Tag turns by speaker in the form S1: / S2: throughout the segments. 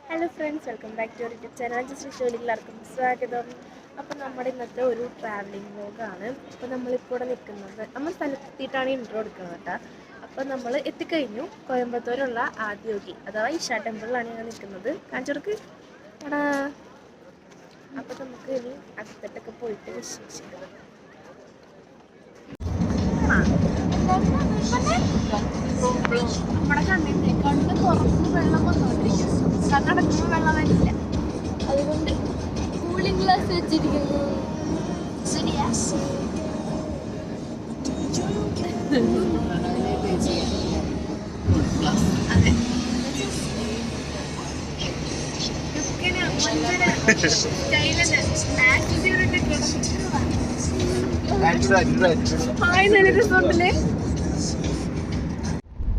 S1: Hello friends, welcome back to YouTube channel. Just ഷോയിലെല്ലാവർക്കും സ്വാഗതം. അപ്പോൾ നമ്മുടെ ഇന്നത്തെ ഒരു ട്രാവലിംഗ് വ്ലോഗാണ്. അപ്പോൾ നമ്മളിപ്പോൾ ഇവിടെ നിൽക്കുന്നത് നമ്മൾ സ്ഥലത്തെത്തിയിട്ടാണ് ഇൻട്രോ എടുക്കുന്നത് കേട്ടോ. അപ്പോൾ നമ്മൾ എത്തിക്കഴിഞ്ഞു. കോയമ്പത്തൂരുള്ള ആദിയോഗി അഥവാ ഈശാ ടെമ്പിളിലാണ് ഞാൻ നിൽക്കുന്നത്. കാഞ്ചോർക്ക് എടാ. അപ്പോൾ നമുക്ക് ഇനി അകത്തോട്ടൊക്കെ പോയിട്ട് വിശേഷിക്കുന്നത്. നമ്മുടെ കണ്ണിൻ്റെ കണ്ണ് തുറന്ന് വെള്ളം വന്നുകൊണ്ടിരിക്കും. കണ്ണടക്കുമ്പോൾ വെള്ളം വരില്ല. അതുകൊണ്ട് കൂളിംഗ് ഗ്ലാസ് വെച്ചിരിക്കുന്നു. ശരിയാ. അതെ. ഹായ്, നല്ല രസമുണ്ടല്ലേ?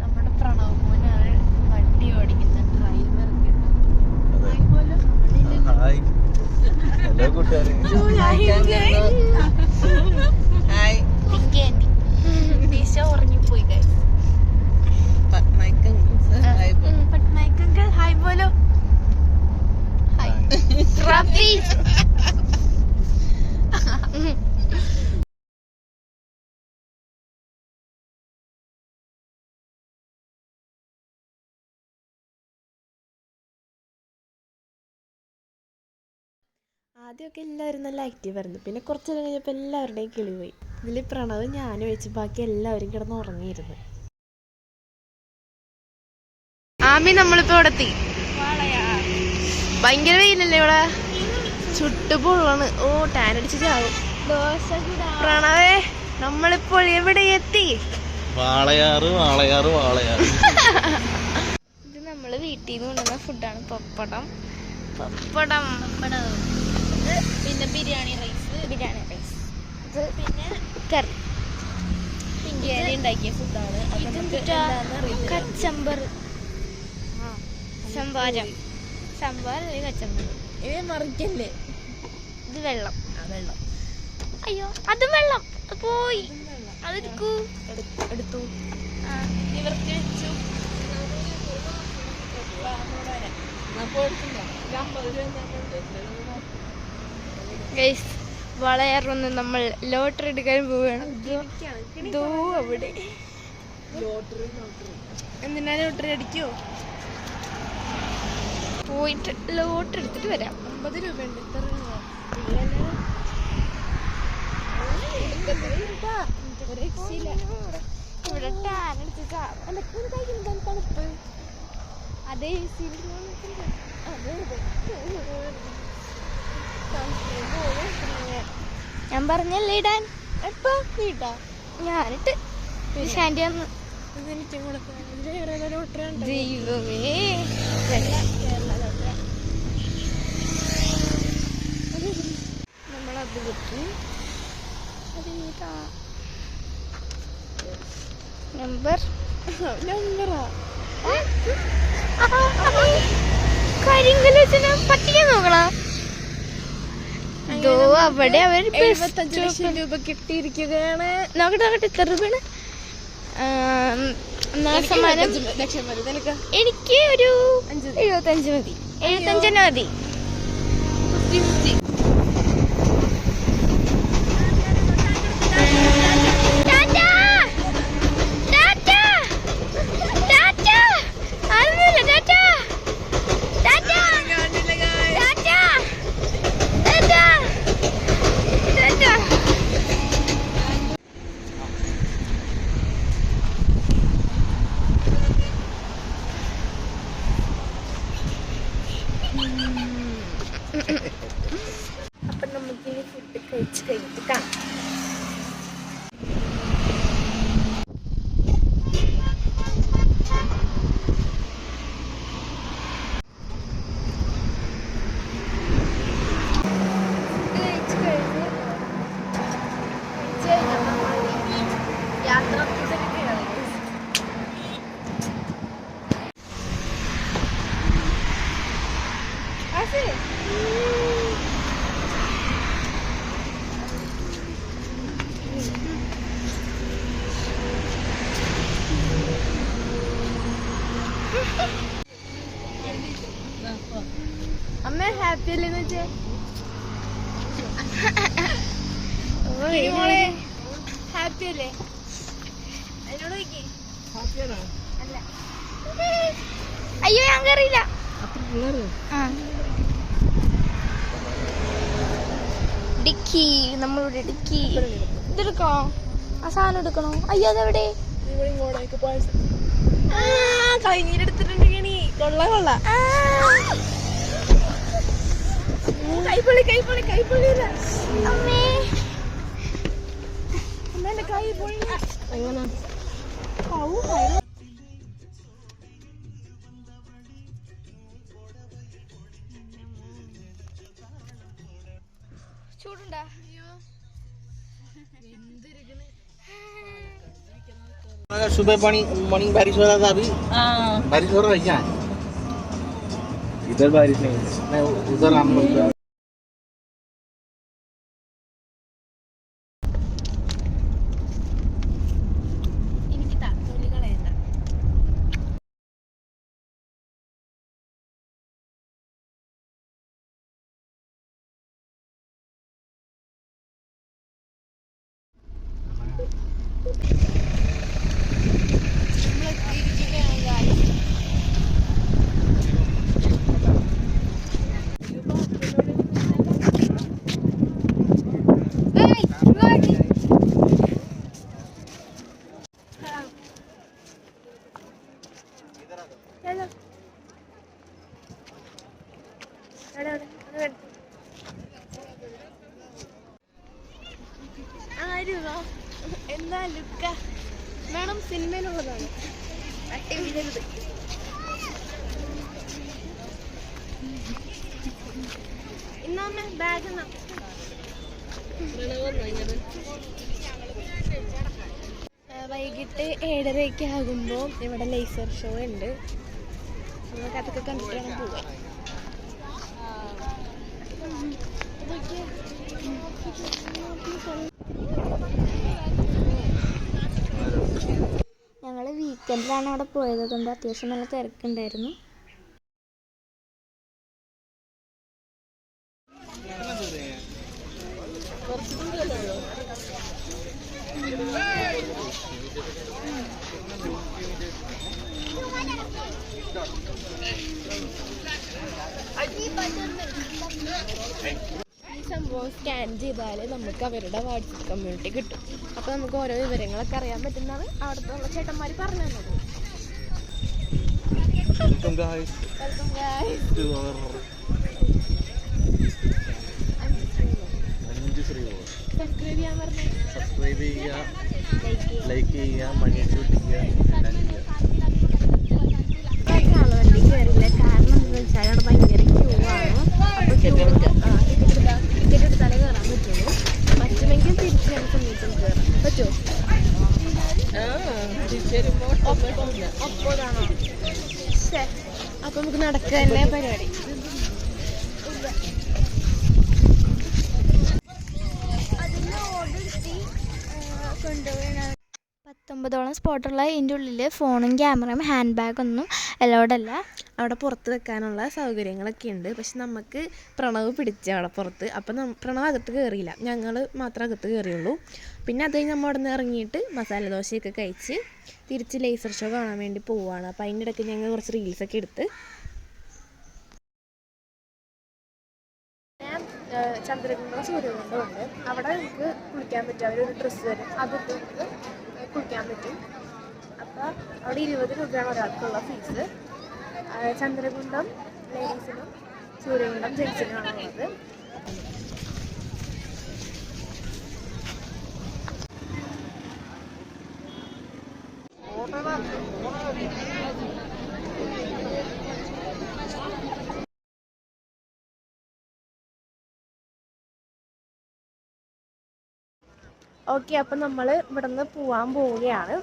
S1: നമ്മുടെ പ്രണവ് മോനാണ് വണ്ടി ഓടിക്കുന്ന ഡ്രൈവർ. ഉറങ്ങിപ്പോയി. പട്നായിക്കങ്കിൾ ഹായ് ബോലോ. ഹായ്. ആദ്യമൊക്കെ എല്ലാവരും നല്ല ആക്റ്റീവായിരുന്നു. പിന്നെ കുറച്ച് നേരം കഴിഞ്ഞപ്പോൾ എല്ലാവരുടെയും കിളി പോയി. ഇതിൽ പ്രണവ് ഞാനും വെച്ച് ബാക്കി എല്ലാവരും കിടന്ന് ഉറങ്ങിയിരുന്നു. ആമി നമ്മളിപ്പോ ഇവിടെ എത്തി. ഭയങ്കര വെയിലല്ലേ ഇവിടെ, ചുട്ടുപൊള്ളാണ്. ഓ, ടാൻ അടിച്ച് ചാവും. പ്രണവേ, നമ്മളിപ്പോൾ എവിടെ എത്തി?
S2: വാളയാറ് വാളയാറ് വാളയാറ്.
S1: ഇത് നമ്മള് വീട്ടിൽ നിന്ന് കൊണ്ടുവന്ന ഫുഡാണ്. പപ്പടം പപ്പടം പപ്പടം. പിന്നെ ബിരിയാണി റൈസ് ഇത് പിന്നെ കറി പിങ്കേരി ഉണ്ടാക്കിയ ഫുഡാണ്. കച്ചമ്പർ സംഭാരം സംഭാരല്ലേ കച്ചമ്പർ. ഇത് മറിക്കല്ലേ. ഇത് വെള്ളം. അയ്യോ, അത് വെള്ളം പോയി. അതെടുക്കൂ. എടുത്തു. നിവർത്തി വെച്ചു. വളയാറൊന്ന് നമ്മൾ ലോട്ടറി എടുക്കാൻ പോവുകയാണ്. അവിടെ എന്തിനാ ലോട്ടറി അടിക്കോ? പോയിട്ട് ലോട്ടറി എടുത്തിട്ട് വരാം. 50 രൂപയുണ്ട്. ഇത്ര ഇവിടെ ടാൻ അടിച്ച് തണുപ്പ്. അതേ ഞാൻ പറഞ്ഞല്ലേ ഇടാൻ. എപ്പോ ഇട്ടാ? ഞാനിട്ട് ഷാൻഡി വന്ന്. ദൈവമേ, നമ്മളത് കിട്ടി. നമ്പറാ കരിങ്കല് പറ്റിക്കാൻ നോക്കണം. അവിടെ അവർ 75 ലക്ഷം രൂപ കിട്ടിയിരിക്കുകയാണ്. നോക്കട്ടെ എത്ര രൂപയാണ് സമ്മാനം. എനിക്ക് ഒരു 75 മതി. 75 മതി. അപ്പം നമുക്കിനി ഫുഡ് കഴിച്ച് കഴിഞ്ഞിട്ട് കാണാം. യാത്ര അമ്മ ഹാപ്പി അല്ലേന്ന് വെച്ചേ ഹാപ്പി അല്ലേ എന്നോട് അല്ല അയ്യോ ഞാൻ കയറിയില്ല ഡിക്കി നമ്മളുടെ ഡിക്കി ഇതെടുക്കണോ ആ സാധനം എടുക്കണോ അയ്യോ അതെവിടെ കഴിഞ്ഞിട്ടെടുത്തിട്ടുണ്ടെങ്കിൽ കൊള്ള കൊള്ള കൈപ്പൊളി കൈപ്പൊളി കൈപ്പൊളി അമ്മേ അമ്മേന്റെ കൈപ്പൊളി എങ്ങനെ ചൂടുണ്ടാ
S2: सुबह मॉर्निंग बारिश हो रहा था अभी बारिश हो रहा है क्या इधर बारिश नहीं उधर हम लोग
S1: എന്താ ലുക്ക മാഡം സിനിമയിലുള്ളതാണ് അട്ടിവിടരുത് ഇന്നാമ്മ ബാഗ് വൈകിട്ട് 7:30 ആകുമ്പോൾ ഇവിടെ ലേസർ ഷോ ഉണ്ട് നമുക്ക് അതൊക്കെ കണ്ടിട്ട് വേണം പോവാൻ ഞങ്ങൾ വീക്കെൻഡിലാണ് അവിടെ പോയത് കൊണ്ട് അത്യാവശ്യം നല്ല തിരക്കുണ്ടായിരുന്നു ഈ സംഭവം സ്കാൻ ചെയ്താൽ നമുക്ക് അവരുടെ വാട്സപ്പ് കമ്മ്യൂണിറ്റി കിട്ടും അപ്പോൾ നമുക്ക് ഓരോ വിവരങ്ങളൊക്കെ അറിയാൻ പറ്റുന്നതാണ് അവിടുത്തെ ഉള്ള ചേട്ടന്മാർ പറഞ്ഞു തന്നത്
S2: Welcome guys.
S1: Welcome guys.
S2: To our
S1: subscribe ചെയ്യാൻ പറഞ്ഞു
S2: സബ്സ്ക്രൈബ് ചെയ്യുക ലൈക്ക് ചെയ്യുക മണി ഷൂട്ടിക്കുക
S1: വണ്ടി കയറില്ല കാരണം എന്താണെന്ന് വെച്ചാൽ അവിടെ ഭയങ്കര ക്യൂ ആണ് അപ്പോൾ ടിക്കറ്റ് എടുത്താലേ കയറാൻ പറ്റുള്ളൂ പറ്റുമെങ്കിൽ തിരിച്ചു വരുന്ന സമയത്തും കയറാം പറ്റുമോ ഒപ്പോഴാണോ അപ്പൊ നമുക്ക് നടക്കുക തന്നെ പരിപാടി കൊണ്ടുപോയി 19 സ്പോട്ടുള്ള ഇതിൻ്റെ ഉള്ളിൽ ഫോണും ക്യാമറയും ഹാൻഡ് ബാഗൊന്നും അലൗഡല്ല അവിടെ പുറത്ത് വെക്കാനുള്ള സൗകര്യങ്ങളൊക്കെ ഉണ്ട് പക്ഷെ നമുക്ക് പ്രണവ് പിടിച്ച അവിടെ പുറത്ത് അപ്പം പ്രണവ് അകത്ത് കയറിയില്ല ഞങ്ങൾ മാത്രം അകത്ത് കയറിയുള്ളൂ പിന്നെ അത് കഴിഞ്ഞ് നമ്മൾ അവിടെ നിന്ന് ഇറങ്ങിയിട്ട് മസാല ദോശയൊക്കെ കഴിച്ച് തിരിച്ച് ലേസർ ഷോ കാണാൻ വേണ്ടി പോവുകയാണ് അപ്പം അതിൻ്റെ ഇടയ്ക്ക് ഞങ്ങൾ കുറച്ച് റീൽസൊക്കെ എടുത്ത് ചന്ദ്രകുണ്ടം സൂര്യകുണ്ടം ഉണ്ട് അവിടെ നമുക്ക് കുളിക്കാൻ പറ്റും അവരൊരു ഡ്രസ്സ് തരും അതിട്ട് നമുക്ക് കുളിക്കാൻ പറ്റും അപ്പോൾ അവിടെ 20 രൂപയാണ് ഒരാൾക്കുള്ള ഫീസ് ചന്ദ്രകുണ്ടം ലേഡീസിനും സൂര്യകുണ്ടം ജെൻസിനുമാണ് ഉള്ളത് ഓക്കെ അപ്പം നമ്മൾ ഇവിടെ നിന്ന് പോകാൻ പോവുകയാണ്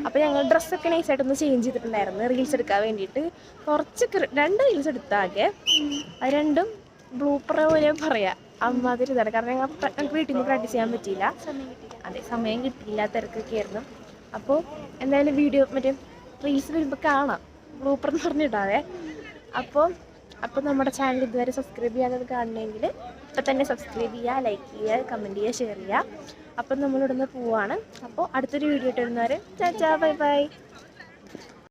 S1: അപ്പോൾ ഞങ്ങൾ ഡ്രസ്സൊക്കെ നൈസായിട്ടൊന്ന് ചേഞ്ച് ചെയ്തിട്ടുണ്ടായിരുന്നു റീൽസ് എടുക്കാൻ വേണ്ടിയിട്ട് കുറച്ചൊക്കെ 2 റീൽസ് എടുത്താകെ അത് രണ്ടും ബ്ലൂപ്പർ പോലെ പറയാം അമ്മാതിരി ഇതാണ് കാരണം ഞങ്ങൾക്ക് വീട്ടിൽ നിന്ന് പ്രാക്ടീസ് ചെയ്യാൻ പറ്റിയില്ല അതെ സമയം കിട്ടിയില്ല തിരക്കൊക്കെ ആയിരുന്നു അപ്പോൾ എന്തായാലും വീഡിയോ മറ്റേ റീൽസ് വരുമ്പോൾ കാണാം ബ്ലൂപ്പർ എന്ന് പറഞ്ഞിട്ടാവേ അപ്പോൾ അപ്പോൾ നമ്മുടെ ചാനൽ ഇതുവരെ സബ്സ്ക്രൈബ് ചെയ്യാതെ കാണണമെങ്കിൽ ഇപ്പം തന്നെ സബ്സ്ക്രൈബ് ചെയ്യുക, ലൈക്ക് ചെയ്യുക, കമൻറ്റ് ചെയ്യുക, ഷെയർ ചെയ്യുക. അപ്പം നമ്മളിവിടുന്ന് പോവാണ്. അപ്പോൾ അടുത്തൊരു വീഡിയോ ഇട്ട് വരുന്നവരെ ചാ ബൈ ബൈ.